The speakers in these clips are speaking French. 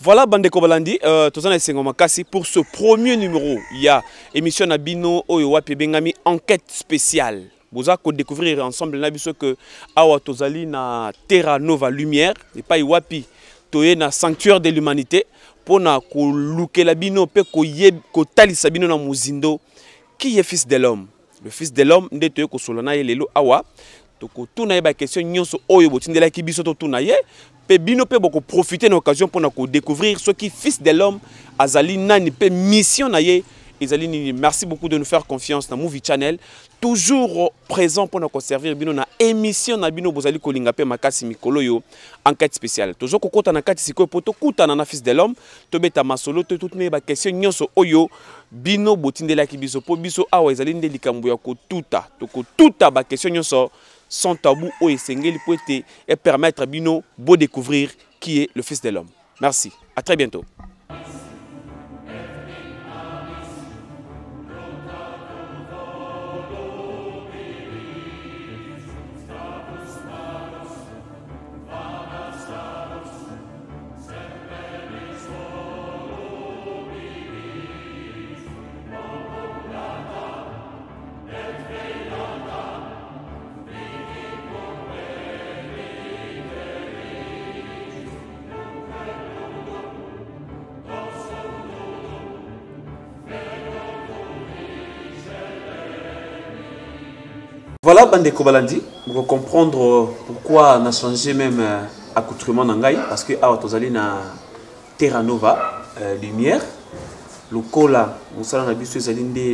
Voilà, Bandeko Balandi, pour ce premier numéro, il y a émission Nabino Oyowapi Bengami enquête spéciale. Vous allez découvrir ensemble que Awa Tozali na Terra Nova Lumière, et pas Iwapi, Toye na sanctuaire de l'humanité, pour na koluke la bino pe ko tali sabino na muzindo. Qui est fils de l'homme? Le fils de l'homme, ndetoye ko solana lelo Awa. Toko tuna yeba question nyonso oyo botindela ki biso to tuna ye. Pe bino pe boko profiter de l'occasion pour nous découvrir ce qui fils de l'homme azali nani pe mission na ye ezali nini. Merci beaucoup de nous faire confiance dans Movie Channel, toujours présent pour nous servir bino na émission na bino bozali kolinga pe makasi mikolo yo enquête spéciale. Toujours kokota na kati siko poto kuta na fils de l'homme to beta masolo to toute ba question nyonso oyo bino botindela ki biso po biso awa ezali nde likambo ya ko tuta to ko tuta ba question nyonso sans tabou ou essengeli poété et permettre à Bino de découvrir qui est le fils de l'homme. Merci, à très bientôt. Voilà, Bandeko Balandi, pour comprendre pourquoi on a changé même accoutrement d'Angaï, parce que à Tozali na Terra Nova Lumière, le cola, nous allons habituer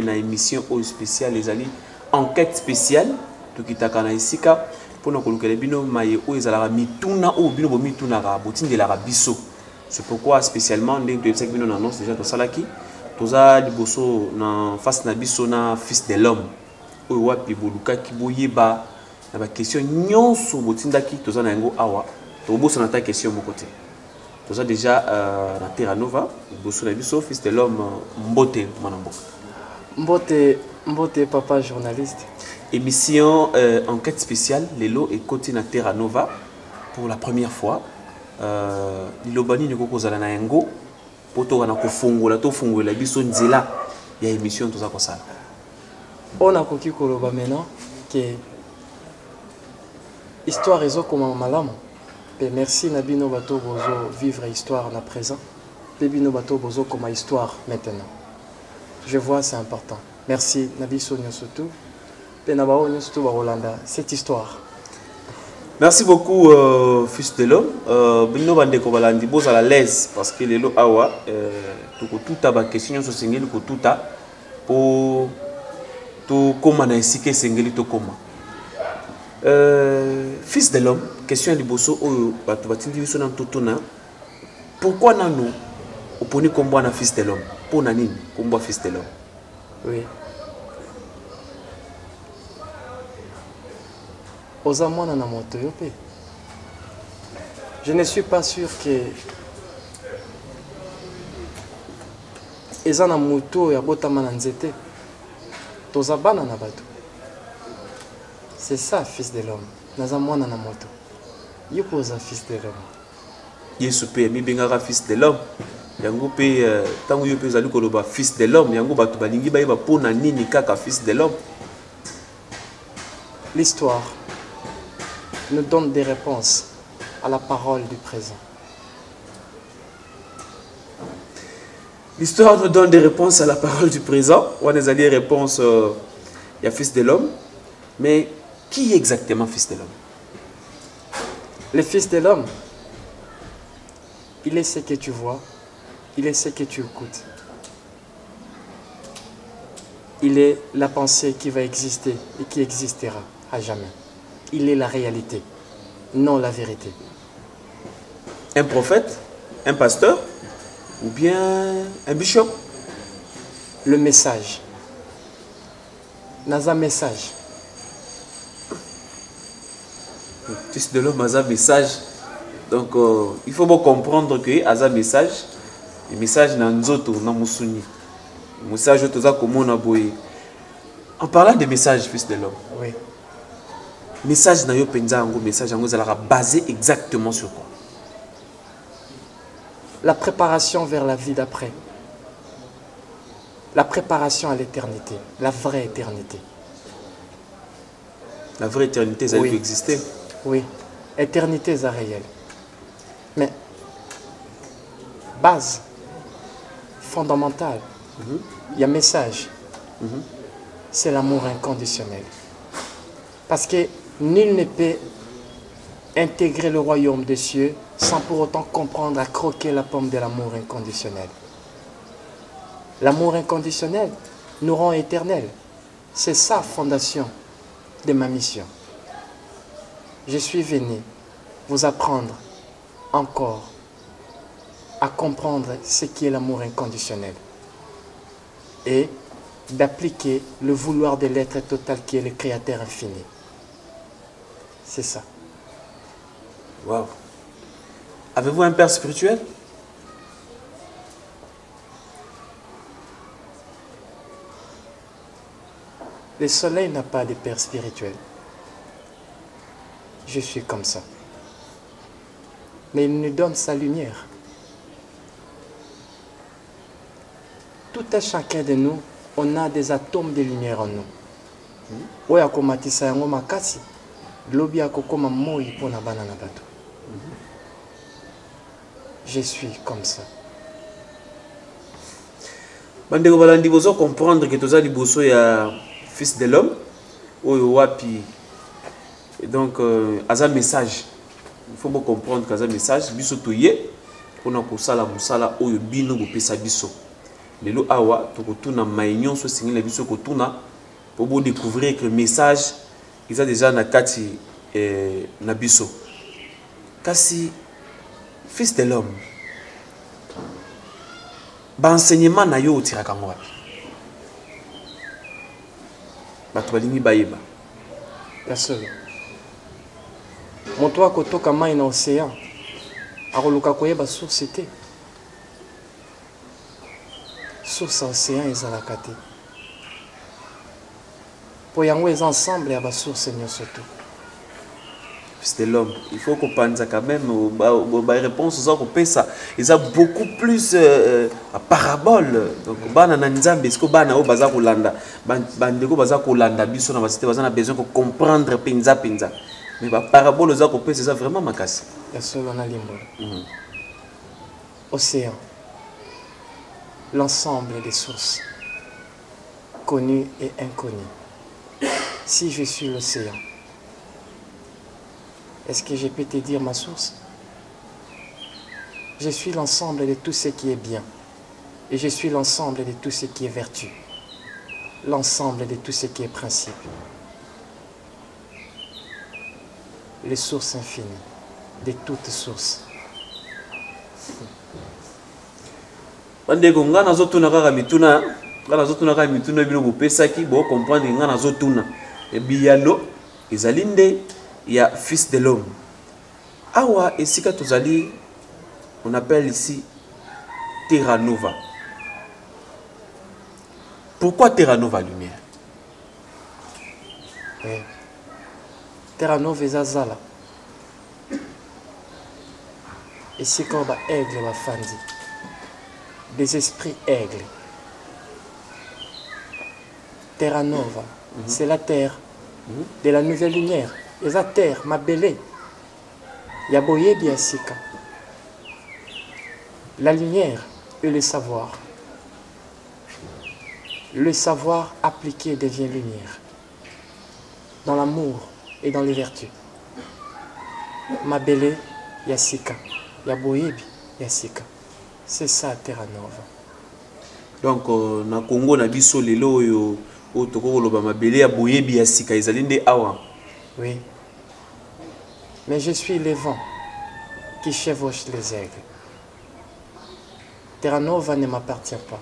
na émission spéciale, les alliés enquête spéciale, tout qui t'a kana isika pour nous coloquer les bino maye ou ils allaient mituna ou bino mituna rabotine de la rabiso. C'est pourquoi spécialement dès que nous bino annonce déjà tout ça là qui, toza liboso na face na biso na fils de l'homme. Owapi boluka ki boyeba na ba question nyonso botindaki toza na yango awa to boso na ta question mon côté toza déjà na Terra Nova boso na biso fils de l'homme mbote manambo mbote papa journaliste émission enquête spéciale lelo et côté na Terra Nova pour la première fois lobani ne kokozala na yango poto wana ko fongola to fongola biso nzela ya émission toza ko sala. On a compris maintenant que l'histoire est comme malam. Merci Nabino Bato Bozo vivre l'histoire na présent. Nabino Bato Bozo comme histoire maintenant. Je vois c'est important. Merci Nabiso Nyosotu. Penabao Nyosotu Barolanda cette histoire. Merci beaucoup fils de l'homme. Bino Bandeko Balandi boza à l'aise parce que les lo awa tout a question sur singeli ko tuta pour to comment na isike sengeli to comment fils de l'homme question liboso oyo bato batindi biso na totona pourquoi nanu oponi kombo na fils de l'homme pour na nini kombo fils de l'homme. Oui, oza mwana na moto yo pe je ne suis pas sûr que eza na moto ya botama na nzete. C'est ça, fils de l'homme. Nazamwana na moto. Yopoza fils de l'homme. Yesu pe mi bengara fils de l'homme. Yango pe tango yo pe zali koloba fils de l'homme, yango batu balingi ba yeba pona nini kaka fils de l'homme. L'histoire nous donne des réponses à la parole du présent. L'histoire nous donne des réponses à la parole du présent. On a des réponses, il y a fils de l'homme. Mais qui est exactement fils de l'homme? Le fils de l'homme, il est ce que tu vois, il est ce que tu écoutes. Il est la pensée qui va exister et qui existera à jamais. Il est la réalité, non la vérité. Un prophète, un pasteur, ou bien un bishop? Le message. Naza message. Fils de l'homme a un message. Donc il faut bien comprendre que a un message. Le message n'a nzoto na musuni. Le message est tout comme on a boy. En parlant de message, fils de l'homme. Oui. Message na yo penza ngo message ngo zala basé exactement sur quoi? la préparation vers la vie d'après. La préparation à l'éternité, la vraie éternité. La vraie éternité, ça oui. peut exister. Oui, éternité, c'est réel. Mais, base, fondamentale, il y a message. C'est l'amour inconditionnel. Parce que nul ne peut intégrer le royaume des cieux sans pour autant comprendre à croquer la pomme de l'amour inconditionnel. L'amour inconditionnel nous rend éternels. C'est ça, fondation de ma mission. Je suis venu vous apprendre encore à comprendre ce qui est l'amour inconditionnel et d'appliquer le vouloir de l'être total qui est le Créateur infini. C'est ça. Waouh. Avez-vous un père spirituel? Le soleil n'a pas de père spirituel. Je suis comme ça. Mais il nous donne sa lumière. Tout à chacun de nous, on a des atomes de lumière en nous. Oya komatisa yango makasi, lobi akokoma moi pona bana na bato. Je suis comme ça. Bandeko balandi bozo comprendre que toza liboso ya fils de l'homme oyo wapi. Et donc aza message. Il faut bien comprendre qu'aza message biso toye pona kosala musala oyo bino bopesa biso. Lelo awa tokotuna maignon so singila biso kotuna pour découvrir que le message ils a déjà na kati na biso. Kasi fils de l'homme ba enseignement na yo otiraka ngwapi bato balingi bayeba ya solo moto akotoka mai na océan akoluka koyeba source te source ya océan ezalaka te po yango eza ensemble ya basource nyonso te. Fils de l'homme, il faut qu'on pense quand même aux réponses aux ça. Ils ont beaucoup plus à parabole. Donc, bana nanzambe, est-ce que bana o baza kolanda, bandeko baza kolanda biso na basité baza na besoin de comprendre pinza pinza. Mais ba parabole za ko pesa ça vraiment makasi. Ya solo na limbo. Océan. L'ensemble des sources connues et inconnues. Si je suis l'océan, est-ce que je peux te dire ma source? Je suis l'ensemble de tout ce qui est bien. Et je suis l'ensemble de tout ce qui est vertu. L'ensemble de tout ce qui est principe. Les sources infinies. De toutes sources. Bandeko ngana zotuna kaka mituna, ngana zotuna kaka mituna bino bopesaki bo comprendre ngana zotuna. Et biyalo ezalinde il y a fils de l'homme. Awa esika tozali, on appelle ici Terra Nova. Pourquoi Terra Nova lumière? Oui. Terra Nova ezazala. Esika ba aigle ba fandi. Des esprits aigles. Terra Nova, c'est la terre de la nouvelle lumière. Et la terre, ma belle, Yaboye Biasika. La lumière et le savoir. Le savoir appliqué devient lumière. Dans l'amour et dans les vertus. Ma belle, Yassika. Yaboye Biasika. C'est ça, Terra Nova. Donc, na Congo, na biso lelo yo otoko loba mabele ya boye Biasika ezalinde awa. Oui, mais je suis le vent qui chevauche les aigles. Terra Nova ne m'appartient pas.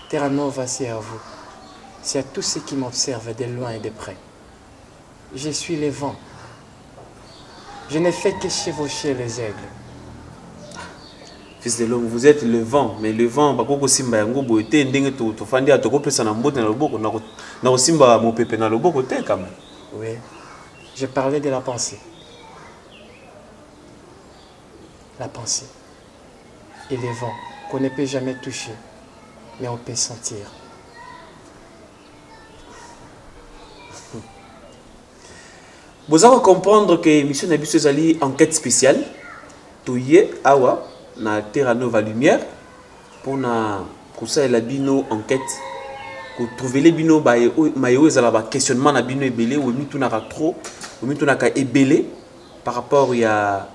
Terra Nova, c'est à vous. C'est à tous ceux qui m'observent de loin et de près. Je suis le vent. Je ne fais que chevaucher les aigles. Fils de l'homme, vous êtes le vent, mais le vent, bakoko simba yango boete ndenge to fandi atoko pesa na mbote na loboko na simba mo pepe na loboko te quand même. Oui, je parlais de la pensée. La pensée. et les vents qu'on ne peut jamais toucher, mais on peut sentir. Vous allez comprendre que l'émission Nabiso Zali enquête spéciale. Touye awa na Terra Nova Lumière pour na ça la bino enquête pour trouver les bino ba mayo ezala ba questionnement na bino ebelé ou mi tunaka trop ou mi tunaka ebelé par rapport ya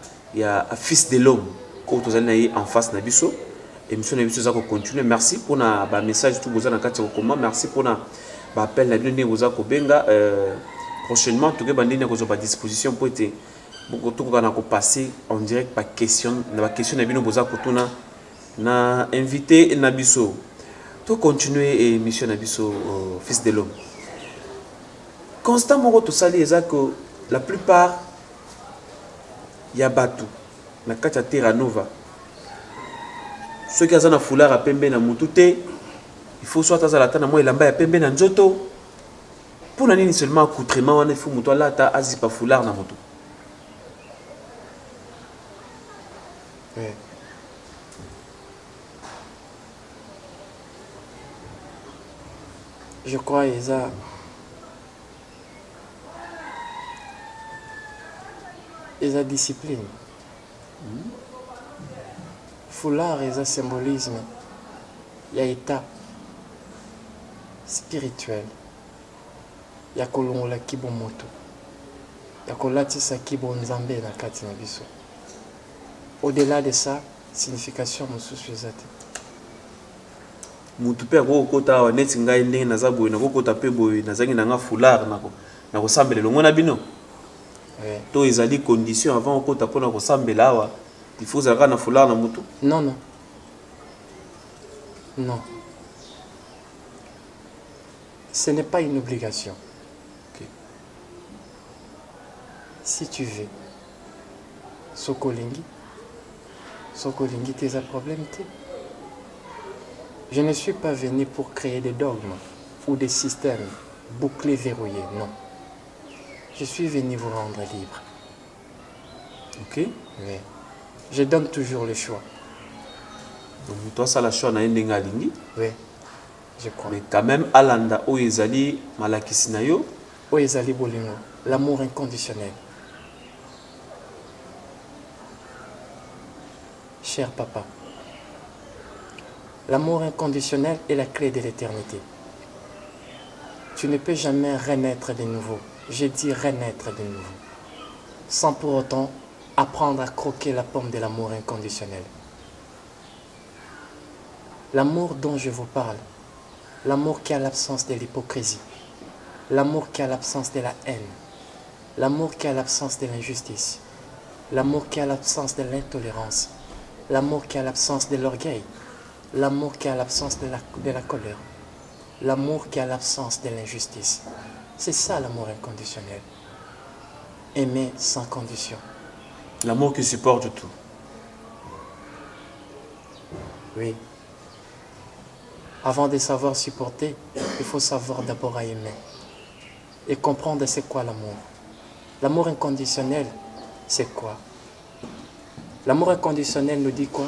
fils de l'homme ko tozali en face na biso émission na biso za ko continuer. Merci pour na ba message tout boza na kati ko comment, merci pour na ba appel na bino ne boza ko benga prochainement tout ke bandini ko zo ba disposition pour être beaucoup tout qu'on a passé en direct par question na question na bino boza kotuna na invité Nabiso to continuer émission Nabiso fils de l'homme constamment to sali ezako la plupart ya batu na kati ya Terra Nova ceux qui azana foulard a pembe na mutute il faut soit azala ta na mo elamba ya pembe na nzoto pour nani seulement accoutrement wana il faut muto la ta azipa foulard na moto. Je crois Eza discipline. Foulard Eza symbolisme. Il y a état spirituel. Il y a kolongola kibo moto. Il y a kolatisa kibo nzambe na kati na biso. Au-delà de ça, signification mosusu ezate. Mutu pe ko kota wa neti ngai ndenge naza boye na kokota pe boye nazangi na nga foulard na ko sambela longo na bino. To ezali condition avant kokota pona ko sambela awa il faut zaka na foulard na mutu. Non non. Non. Ce n'est pas une obligation. Okay. Si tu veux Sokolingi t'es un problème. Je ne suis pas venu pour créer des dogmes ou des systèmes bouclés, verrouillés, non. Je suis venu vous rendre libre. Ok. Oui. Je donne toujours le choix. Donc toi ça la choix na ndenga lingi. Oui. Je crois. Mais quand même alanda o ezali malakisi na yo. O ezali bolingo, l'amour inconditionnel. Cher papa, l'amour inconditionnel est la clé de l'éternité. Tu ne peux jamais renaître de nouveau. Je dis renaître de nouveau. Sans pour autant apprendre à croquer la pomme de l'amour inconditionnel. L'amour dont je vous parle, l'amour qui a l'absence de l'hypocrisie, l'amour qui a l'absence de la haine, l'amour qui a l'absence de l'injustice, l'amour qui a l'absence de l'intolérance, l'amour qui a l'absence de l'orgueil, l'amour qui a l'absence de la colère, l'amour qui a l'absence de l'injustice. C'est ça l'amour inconditionnel. Aimer sans condition. L'amour qui supporte tout. Oui. Avant de savoir supporter, il faut savoir d'abord aimer. Et comprendre c'est quoi l'amour. L'amour inconditionnel, c'est quoi? L'amour inconditionnel nous dit quoi?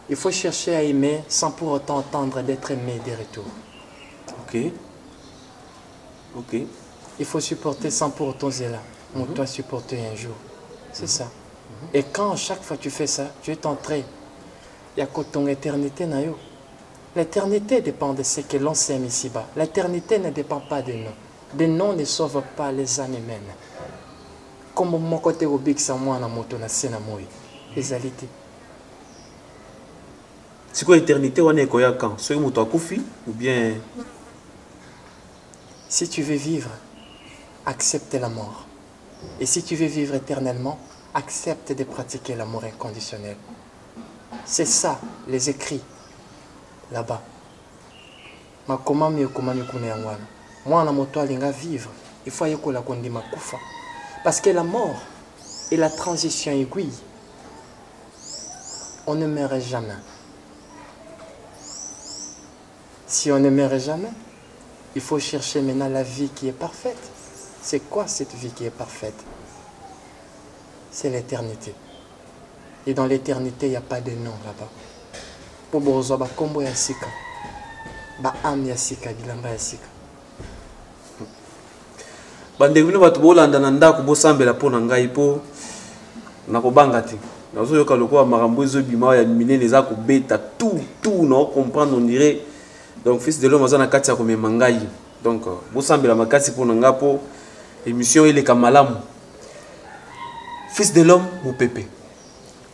Il faut chercher à aimer sans pour autant attendre d'être aimé des retours. Ok. Ok. Il faut supporter sans pour autant être là. On doit supporter un jour. C'est ça. Et quand chaque fois tu fais ça, tu es entré. Il y a que ton éternité na yo. L'éternité dépend de ce que l'on s'aime ici-bas. L'éternité ne dépend pas de nous. Des noms ne sauvent pas les âmes humaines. Comme mon côté au big moi na moto na sena moi. Les alités. C'est quoi l'éternité? On est quoi quand? Soit moto akufi ou bien? Si tu veux vivre, accepte la mort. Et si tu veux vivre éternellement, accepte de pratiquer l'amour inconditionnel. C'est ça, les écrits, là-bas. Moi, on a vivre. Il faut que ma kufa. Parce que la mort et la transition aiguille, on ne meurt jamais. Si on ne meurt jamais, il faut chercher maintenant la vie qui est parfaite. C'est quoi cette vie qui est parfaite? C'est l'éternité. Et dans l'éternité, il n'y a pas de nom là-bas. Pour bozo ba kombo ya sika. Ba am ya sika, bilamba ya sika. Bande bino bato bolanda na ndako bosambela pona ngai po nakobanga te. Nazo yoka lokola makambo ezobima ya minene eza kobeta tout na comprendre on dirait. Donc fils de l'homme azana kati ya komema ngai. Donc bosambela makasi pona ngapo émission ile kamalamu. Fils de l'homme mon pépé.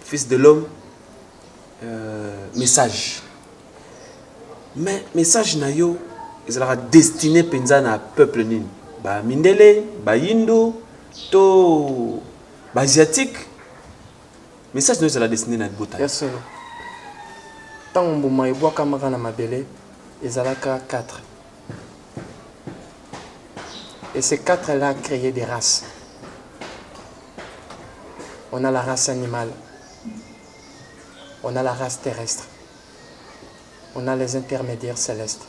Fils de l'homme message. Mais message na yo ezalaka destiné penza na peuple nini. Ba mindele, ba yindo, to ba asiatique. Message nous la destinée na bota. Yes sir. Tant mbuma eboa kamaka na mabele ezalaka 4. Et ces 4 là créé des races. On a la race animale. On a la race terrestre. On a les intermédiaires célestes.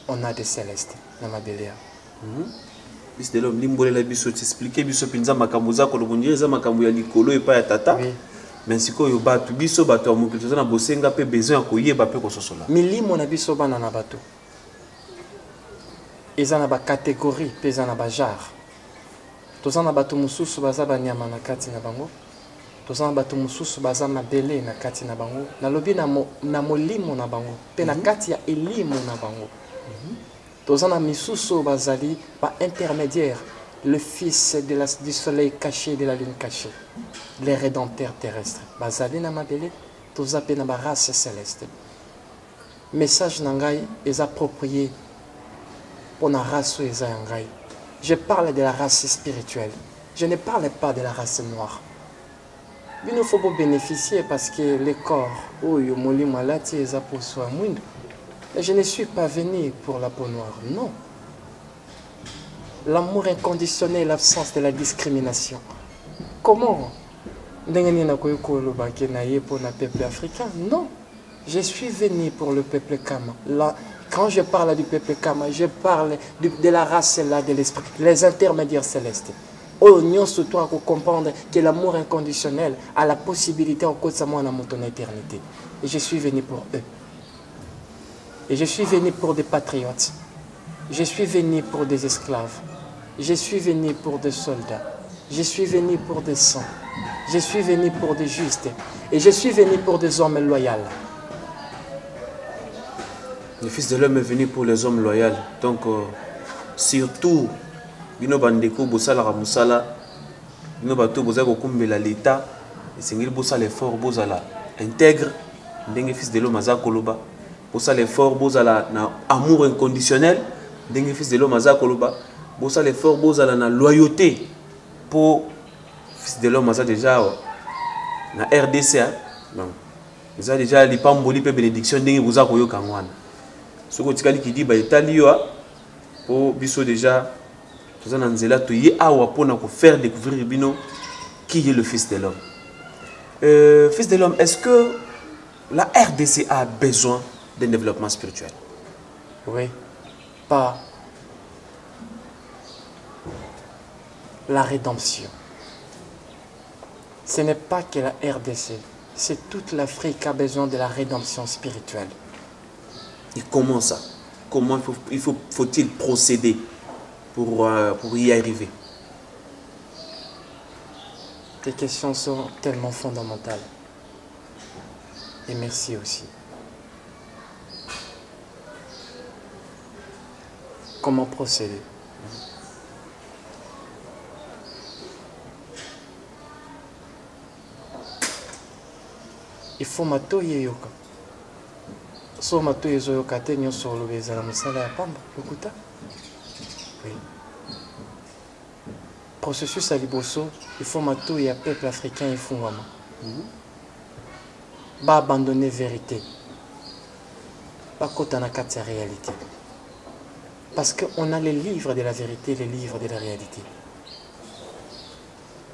On a des célestes dans mabele. Fils de l'homme limbole la biso t'expliquer biso pinza makambo za ko lobondir za makambo ya likolo et pas ya tata. Oui. Mais siko yo batu biso bato ya mokili toza na bosenga pe besoin ya koyeba pe kososola. Milimo na biso bana na bato. Eza na ba catégorie pe eza na ba genre. Toza na bato mususu baza ba nyama na kati na bango. Toza na bato mususu baza mabele na kati na bango. Na lobi na molimo na bango pe na kati ya elimo na bango. Toza na misusu bazali ba intermédiaire, le fils du soleil caché, de la lune cachée, les rédempteurs terrestres. Bazali na mabele, toza pe na ba race céleste. Message nangai est approprié pour la race ngai. Je parle de la race spirituelle. Je ne parle pas de la race noire. Il nous faut bénéficier parce que le corps, oh yo moli malati eza pour soi mundo. Je ne suis pas venu pour la peau noire, non. L'amour inconditionnel, l'absence de la discrimination. Comment? Pour le peuple africain? Non. Je suis venu pour le peuple Kama. Là, quand je parle du peuple Kama, je parle de la race là, de l'esprit, les intermédiaires célestes. Oh, nous surtout à comprendre que l'amour inconditionnel a la possibilité en cause de moi dans mon éternité. Et je suis venu pour eux. Et je suis venu pour des patriotes. Je suis venu pour des esclaves. Je suis venu pour des soldats. Je suis venu pour des saints. Je suis venu pour des justes. Et je suis venu pour des hommes loyaux. Le Fils de l'homme est venu pour les hommes loyaux. Donc, surtout, bino bandeko bosala ramusala, bino bato bozako kumbela l'État, et c'est ngil bosala effort bozala intègre, ndenge Fils de l'homme aza koloba. Bosala l'effort, bosala na amour inconditionnel, dengue Fils de l'homme aza koloba. Bosala l'effort, bosala na loyauté pour Fils de l'homme aza déjà na RDC. Non, ils ont déjà les pamboli pe bénédiction dengue boza koyo kangwana. Ce que tu as dit qui dit bah Italie pour biso déjà tout en nzela to yi awa pour na ko faire découvrir bino qui est le Fils de l'homme. Fils de l'homme, est-ce que la RDC a besoin d'un développement spirituel? Oui, pas la rédemption. Ce n'est pas que la RDC, c'est toute l'Afrique qui a besoin de la rédemption spirituelle. Et comment ça? Comment faut-il procéder pour y arriver? Tes questions sont tellement fondamentales. Et merci aussi. Comment procéder? Il faut matoye yoka. So matoye zo yoka te nyoso lobeza na musala ya pamba. Yokuta? Oui. Processus à liboso, il faut matoye ya peuple africain et fungwama. Ba abandonner vérité. Pas kota na kati ya réalité. Parce qu'on a les livres de la vérité, les livres de la réalité.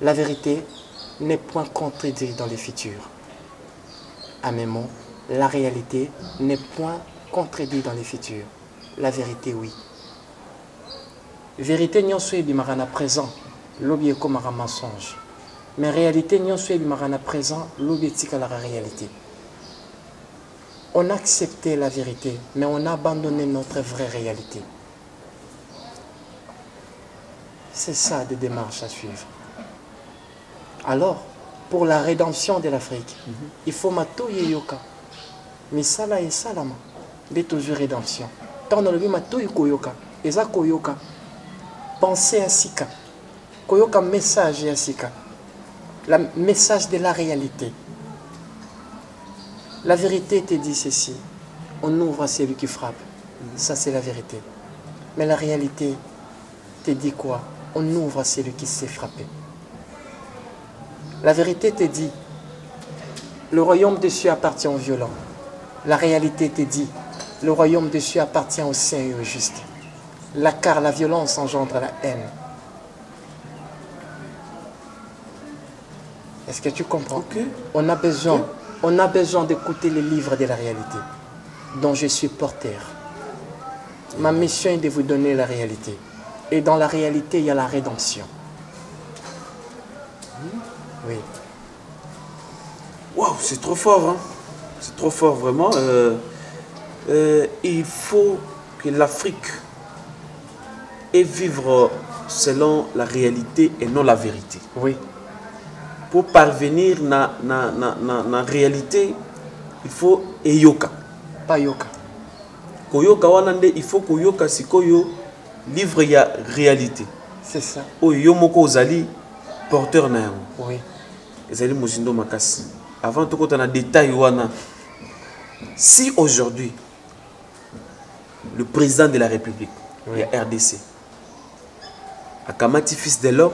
La vérité n'est point contredite dans les futurs. À mes mots, la réalité n'est point contredite dans les futurs. La vérité, oui. Vérité, n'y en soit du marana présent, l'objet comme un mensonge. Mais réalité, nous sommes présent, l'objectif à la réalité. On a accepté la vérité, mais on a abandonné notre vraie réalité. C'est ça des démarches à suivre. Alors, pour la rédemption de l'Afrique, il faut matoye yoka. Mais ça là et ça là, mais toujours rédemption. Tant on le dit matoye koyoka, et ça koyoka. Pensez à Sika. Koyoka message à Sika. Le message de la réalité. La vérité te dit ceci. On ouvre à celui qui frappe. Ça c'est la vérité. Mais la réalité te dit quoi? On ouvre à celui qui sait frapper. La vérité te dit, le royaume des cieux appartient aux violents. La réalité te dit, le royaume des cieux appartient aux saints et aux justes. Car la violence engendre la haine. Est-ce que tu comprends? Okay. On a besoin d'écouter les livres de la réalité, dont je suis porteur. Ma mission est de vous donner la réalité. Et dans la réalité, il y a la rédemption. Oui. Waouh, c'est trop fort, hein? C'est trop fort, vraiment. Il faut que l'Afrique ait vivre selon la réalité et non la vérité. Oui. Pour parvenir à la réalité, il faut yoka. Pas yoka. Koyoka wanande, il faut koyoka sikoyo livre ya réalité. C'est ça. Oyo moko ozali porteur na yango. Oui. Ezali mozindo makasi. Avant tout quand on a détail wana. Si aujourd'hui le président de la République, oui, la RDC, Akamati fils de l'homme,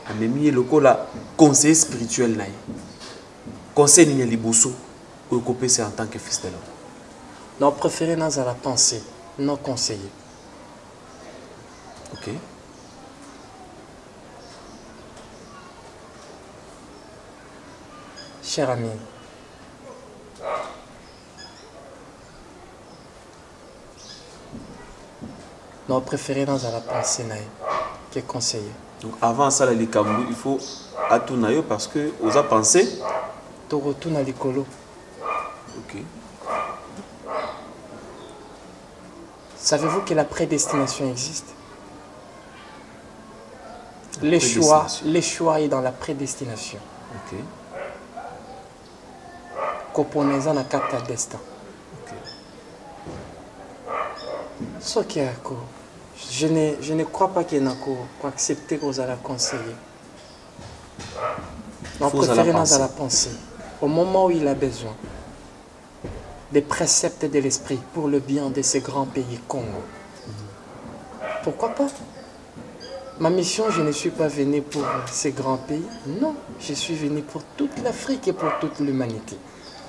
a mis le conseiller spirituel naï. Conseil ni liboso ou copé c'est en tant que fils de l'homme. Nos préférés dans la pensée, nos conseillers. OK. Cher ami, nos préférés dans la pensée naï, qui est conseiller. Donc avant ça, les Kambu, il faut atunayo parce que vous avez pensé. Tu retournes à l'écolo. OK. Savez-vous que la prédestination existe? Les choix est dans la prédestination. OK. Koponeza na kata destin. OK. Ce qui est je ne crois pas qu'il y ait pour accepter que vous allez conseiller. On préfère dans la pensée. Au moment où il a besoin des préceptes de l'esprit pour le bien de ces grands pays Congo. Pourquoi pas? Ma mission, je ne suis pas venu pour ces grands pays. Non, je suis venu pour toute l'Afrique et pour toute l'humanité.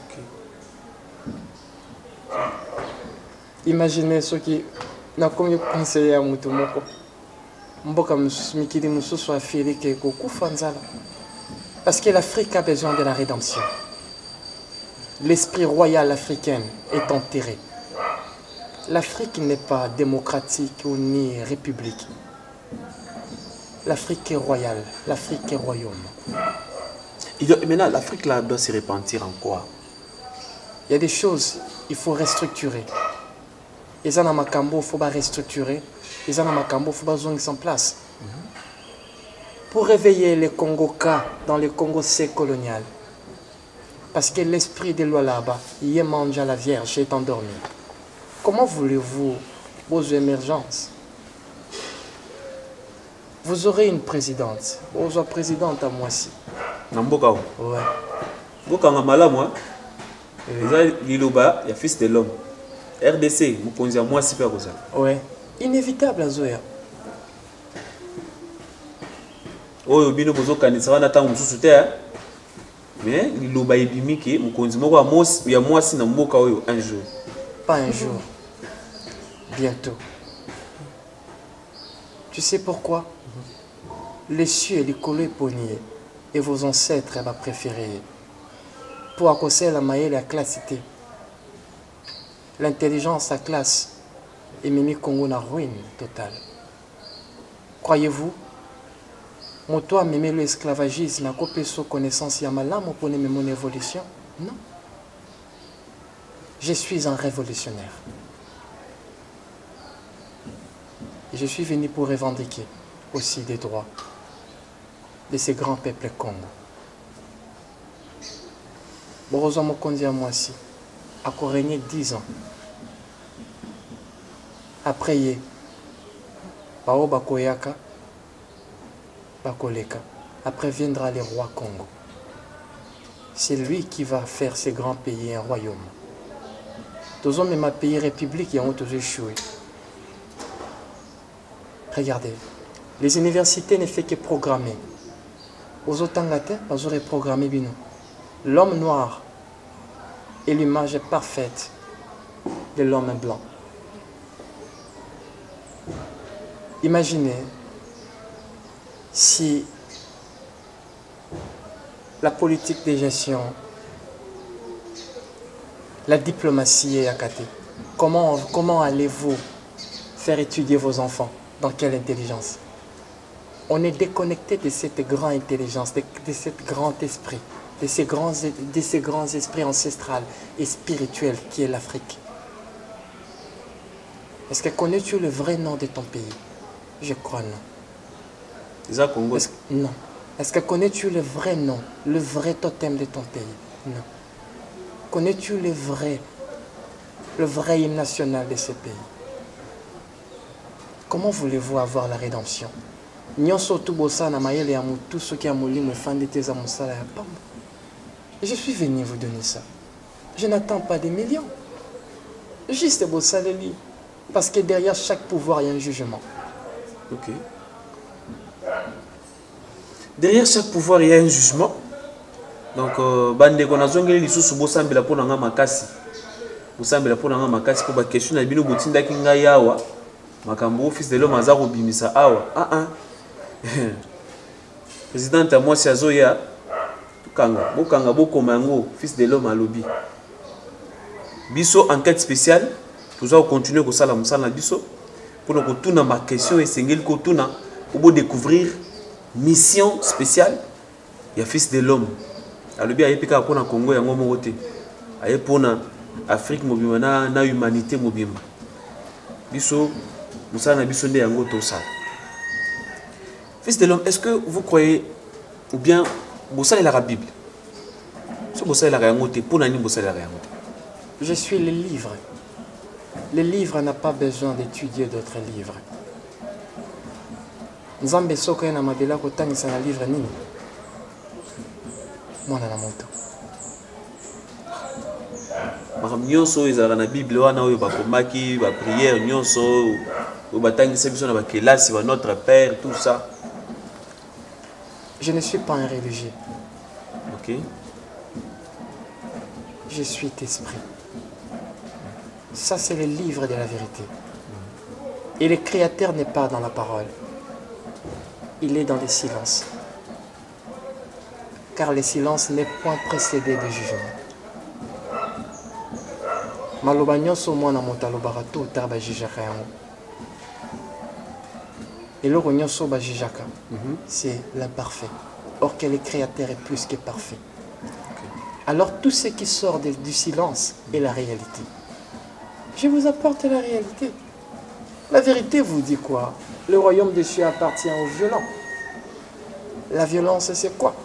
Okay. Imaginez ce qui n'a comme conseiller à Moutoumoko. Mboka mikili mususu afiri ke kokufa nzala. Parce que l'Afrique a besoin de la rédemption. L'esprit royal africain est enterré. L'Afrique n'est pas démocratique ou ni république. L'Afrique est royale, l'Afrique est royaume. Maintenant, l'Afrique là doit se repentir en quoi? Il y a des choses, il faut restructurer. Les gens dans Makambo, il faut restructurer. Les gens dans Makambo, il faut besoin en place. Pour réveiller les Congokas dans le Congo colonial. Parce que l'esprit de loi là-bas, il est mangé à la Vierge, est endormi. Comment voulez-vous vos émergences? Vous aurez une présidente. Vous aurez présidente à moi aussi. Namboka. Ouais. Boka ngamala moi. Liloba, il y a fils de l'homme. RDC, vous connaissez moi si peu ça. Ouais. Inévitable à Zoya. Oh, bino bozo kanisa wana tangu mususu te. Mais liloba ebimiki mukonzi moko ya mwasi na mboka oyo un jour. Pas un jour. Bientôt. Tu sais pourquoi? Les cieux et les collés poniers et vos ancêtres ma préférée. Pour accoster la maille et la classité. L'intelligence à classe et Mimi Congo na ruine totale. Croyez-vous Moto m'aimer l'esclavagisme, à couper sa connaissance yamalam pour aimer mon évolution. Non. Je suis un révolutionnaire. Et je suis venu pour revendiquer aussi des droits de ces grands peuples Congo. Borozo Mokondi à moi aussi, a régné 10 ans. Après, Bao Bakoyaka, Bakoleka. Après viendra le roi Congo. C'est lui qui va faire ces grands pays un royaume. Tous hommes ma pays république et ont tous échoué. Regardez, les universités ne font que programmer. Aux Otangate, ils auraient programmé bino. L'homme noir est l'image parfaite de l'homme blanc. Imaginez si la politique de gestion, la diplomatie est à côté. Comment allez-vous faire étudier vos enfants? Dans quelle intelligence? On est déconnecté de cette grande intelligence, de ce grand esprit, de ces grands esprits ancestrales et spirituels qui est l'Afrique. Est-ce que connais-tu le vrai nom de ton pays? Je crois non. Congo. Non. Est-ce que connais-tu le vrai nom, le vrai totem de ton pays? Non. Connais-tu le vrai hymne national de ce pays? Comment voulez-vous avoir la rédemption? Je suis venu vous donner ça. Je n'attends pas des millions. Juste Bossaleli. Parce que derrière chaque pouvoir, il y a un jugement. Ok. Derrière chaque pouvoir, il y a un jugement. Donc, bande qu'on a zongé les sous Bossambela pour n'anga makasi. Bossambela pour n'anga makasi pour la question de bino botinda kinga yawa. Makambo fils de l'homme azaro bimisa awa. Président à moi c'est Azoya. Kanga, Bokanga Bokomango, fils de l'homme à lobby. Biso enquête spéciale. Nous allons continuer comme ça la musala biso pour nous tourner ma question et sengel ko tuna pour découvrir mission spéciale. Il y a fils de l'homme. Alobi aye pika pour na Congo yango mokote. Aye pour na Afrique mobimba na humanité mobimba. Biso musala biso nde yango to ça. Fils de l'homme, est-ce que vous croyez ou bien bossa la Bible? Ce bossa la yango te pour nani bossa la yango. Je suis le livre. Le livre n'a pas besoin d'étudier d'autres livres. Nzambe soko na madela ko tangisa na livre nini? Mwana na moto. Makam nyonso ezala na Bible wana oyo bakomaki ba prière nyonso o batangisa biso na ba kelasi ba notre père tout ça. Je ne suis pas un religieux. OK. Je suis esprit. Ça, c'est le livre de la vérité. Et le Créateur n'est pas dans la parole. Il est dans le silence. Car le silence n'est point précédé de jugement. Maloba nyonso mwana moto alobaka to ta bajijaka yango. Eloko nyonso bajijaka, c'est l'imparfait. Or que le Créateur est plus que parfait. Alors tout ce qui sort du silence est la réalité. Je vous apporte la réalité. La vérité vous dit quoi? Le royaume des cieux appartient aux violents. La violence, c'est quoi?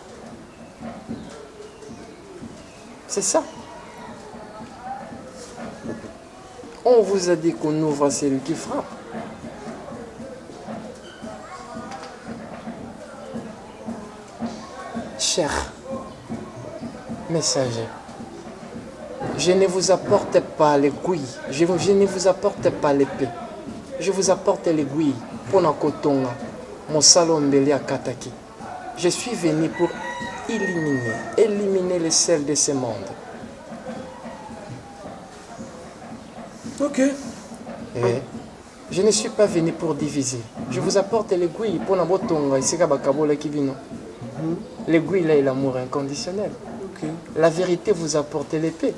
C'est ça. On vous a dit qu'on ouvre celui qui frappe. Cher messager, je ne vous apporte pas l'aiguille, je ne vous apporte pas l'épée, je vous apporte l'aiguille pour Nakotonga, mon salon Belia Kataki. Je suis venu pour éliminer les sels de ce monde. Ok. Et je ne suis pas venu pour diviser. Je vous apporte l'aiguille pour Nabotonga, ici Kabakabola Kibino. L'aiguille là est l'amour inconditionnel. Okay. La vérité vous apporte l'épée.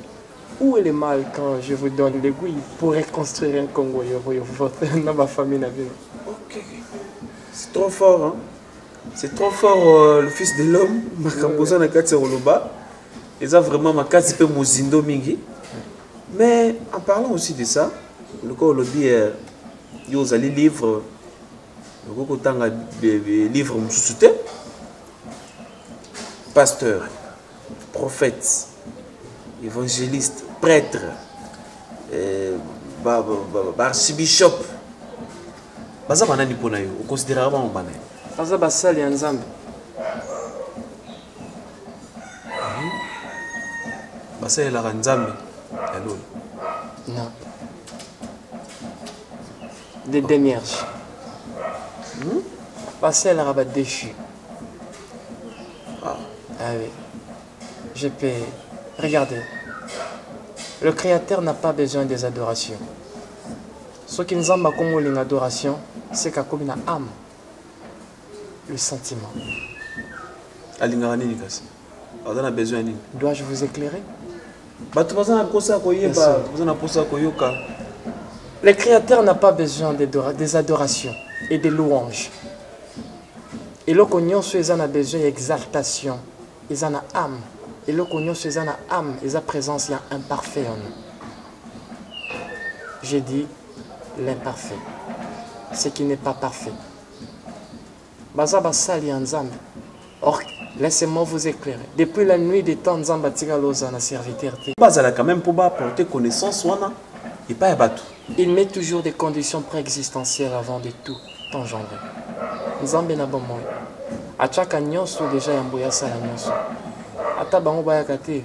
Où est le mal quand je vous donne l'aiguille pour reconstruire un Congo dans ma famille? Ok. C'est trop fort, hein? C'est trop fort, le fils de l'homme. Makamboza na kati Roloba. Ils ont vraiment ma case peu mozindo mingi. Mais en parlant aussi de ça, le corps le dit, il y a des livres, le corps des livres mususuté, pasteur, prophète, évangéliste, prêtre, archibishop. Baza banani pona yo, on considère vraiment banani. Baza basali ya Nzambe. Basali la Nzambe. Allô. Non. Des démierges. Basali la rabat déchu. Ah oui. Je peux. Regardez. Le Créateur n'a pas besoin des adorations. Ce qui nous a comme une adoration, c'est qu'à comme une âme. Le sentiment. Dois-je vous éclairer? Le Créateur n'a pas besoin des adorations et des louanges. Et le cognon, ils en a besoin d'exaltation. Ils en ont âme. Et le cognon, ils en ont âme. Ils ont présence, il y a un parfait en nous. J'ai dit l'imparfait. Ce qui n'est pas parfait. Or, laissez-moi vous éclairer. Depuis la nuit des temps, Nzamba Tigaloza na serviteur. Quand même pour apporter connaissance, et pas bateau. Il met toujours des conditions préexistentielles avant de tout engendrer. Nzambe na bon moy. A chaque nyonso déjà yamboya sala nyonso. Ata bango baya kate.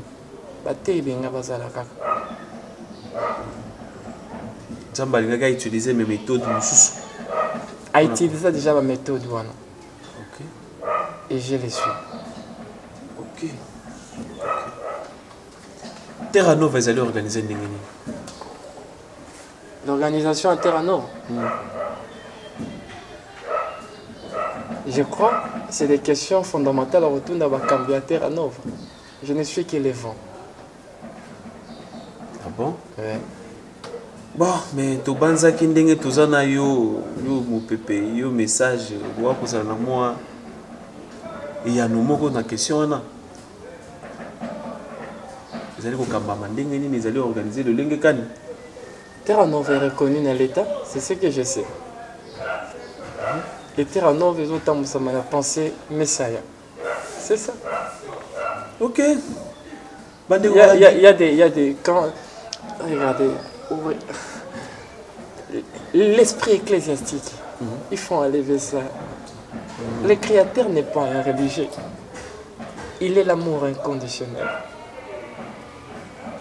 Bate benga bazala kaka. Nzamba linga utiliser mes méthodes mususu. A utilisé déjà ma méthode wana. OK. Et je les suis. OK. Terra Nova va organiser une dingeni. L'organisation à Terra Nova. Je crois que c'est des questions fondamentales au retour de la Terra Nova. Je ne suis que les vents. Ah bon? Oui. Bon, mais tu banza kindenge tozana yo mo pepe yo message wa kozala na moi et ya no moko na question na. Ils allaient kokamba mandenge ni ils allaient organiser le lenge kani. Terra Nova est reconnue dans l'État, c'est ce que je sais. Les Terra Nova, ils ont la pensée Messiah. C'est ça. Ok. Il y a des... Quand, regardez, l'esprit ecclésiastique, ils font enlever ça. Le Créateur n'est pas un religieux. Il est l'amour inconditionnel.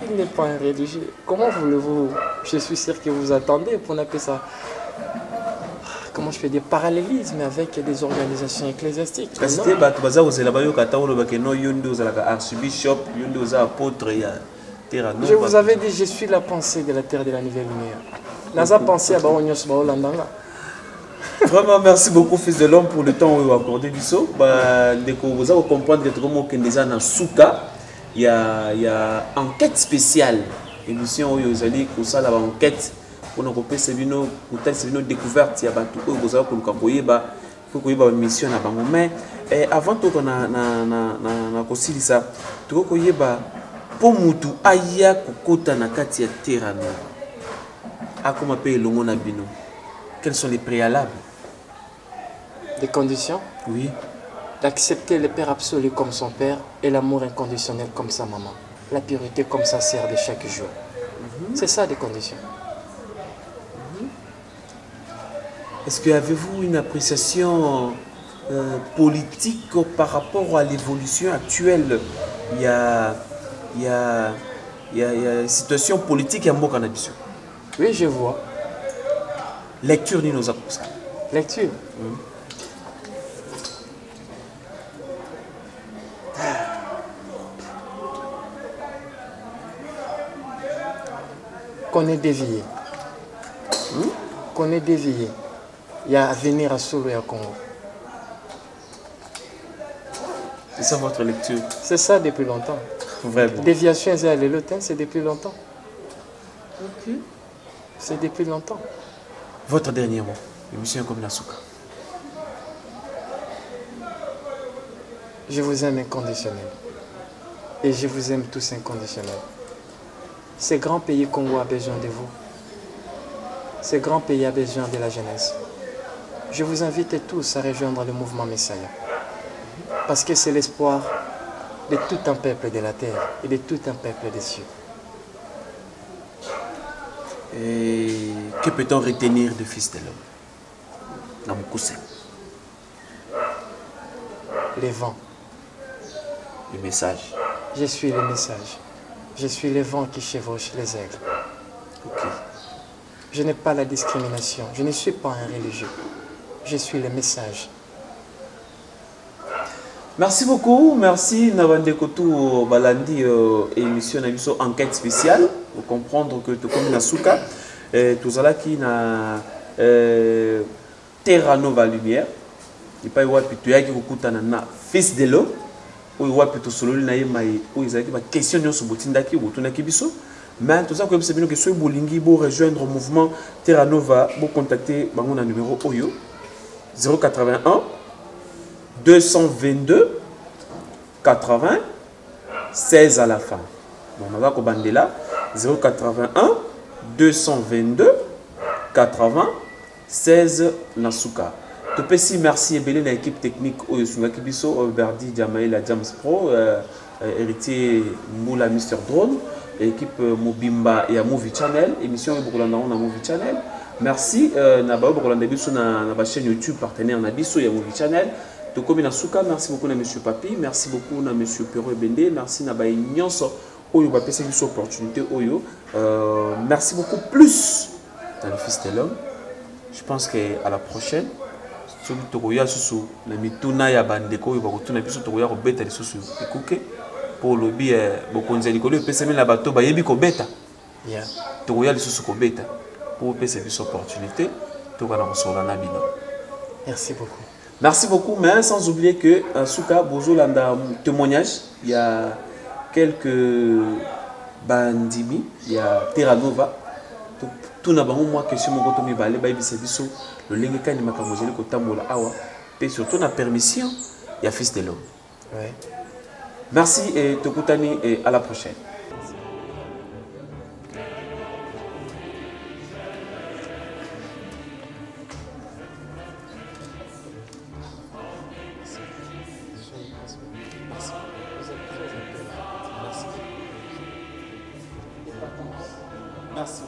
Il n'est pas un religieux. Comment voulez-vous... Je suis sûr que vous attendez pour appeler ça... Comment je fais des parallélismes avec des organisations ecclésiastiques. Je vous avais dit, je suis la pensée de la terre de la nouvelle lumière. Naza pensée à Baonyos Baolandanga. Vraiment, merci beaucoup, fils de l'homme, pour le temps où vous accordez du saut. Vous allez comprendre que déjà dans Souka, il y a enquête spéciale. Émission où vous allez enquête. On a repéré une découverte, il y a une mission à Bango. Mais avant tout, on a aussi ça. Tu vois, pour mutu aya kokota na kati ya Terra Nova. Akoma pe longo na bino. Quels sont les préalables? Des conditions? Oui. D'accepter le Père absolu comme son Père et l'amour inconditionnel comme sa maman. La pureté comme sa sœur de chaque jour. C'est ça des conditions. Est-ce que avez-vous une appréciation politique par rapport à l'évolution actuelle? Il y a une situation politique à Mokanabissu. Oui, je vois. Lecture ni nos accords. Lecture. Qu'on est dévié. Qu'on est dévié. Il y a à venir à Solo et à Congo. C'est ça votre lecture? C'est ça depuis longtemps. Vraiment. Déviation et le lotin, c'est depuis longtemps. Ok. C'est depuis longtemps. Votre dernier mot, émission comme la Souka. Je vous aime inconditionnel. Et je vous aime tous inconditionnel. Ce grand pays Congo a besoin de vous. Ce grand pays a besoin de la jeunesse. Je vous invite tous à rejoindre le mouvement Messiah. Parce que c'est l'espoir de tout un peuple de la terre et de tout un peuple des cieux. Et que peut-on retenir du Fils de l'homme dans mon coussin? Les vents. Le message. Je suis le message. Je suis le vent qui chevauche les aigles. Ok. Je n'ai pas la discrimination. Je ne suis pas un religieux. Je suis le message. Merci beaucoup. Merci Navande Kotou Balandi émission Nabiso enquête spéciale pour comprendre que tu comme Nasuka tout ça qui na Terra Nova Lumière. Il pas y avoir plutôt yaki kokutana na Fils de l'homme. Ou y plutôt solo na ye mai ou izaki ba question nyonso botindaki botunaki biso. Mais tout ça que c'est bien que soit bolingi bo rejoindre le mouvement Terra Nova, bo contacter bango na numéro oyo 081 222 80 16 à la fin. Bon, on va bandela 081 222 80 16 Nasuka. Topesi merci et belle l'équipe technique oyo sungaki biso Berdi Jamaïla James Pro héritier Moula Mr Drone équipe Mobimba et à Movie Channel émission Bokolanda on a Movie Channel. Merci na ba Bokolanda biso na ba chaîne YouTube partenaire na biso ya Movie Channel. Tokomi Nasuka, merci beaucoup à monsieur Papi, merci beaucoup à monsieur Perro Bende, merci à Nyonso oyo ba pesa biso opportunité oyo. Merci beaucoup plus dans le Fils de l'homme. Je pense qu'à la prochaine soki tokoya susu na mituna ya bandeko oyo bakotuna biso tokoya kobeta lisusu ekuke po lobi bokonzi ya likolo epesami na bato bayebi kobeta tokoya lisusu kobeta po pesa biso opportunité tokana kosola na bino. Merci beaucoup. Merci beaucoup, mais sans oublier que Souka Bozolanda témoignage, il y a quelques bandimi, il y a Terra Nova. Tout n'a pas moi question mon côté mi balé baby service le lingue kan ma kamozeli ko tambola awa et surtout na permission il y a Fils de l'homme. Ouais. Merci et Tokutani et à la prochaine. Merci.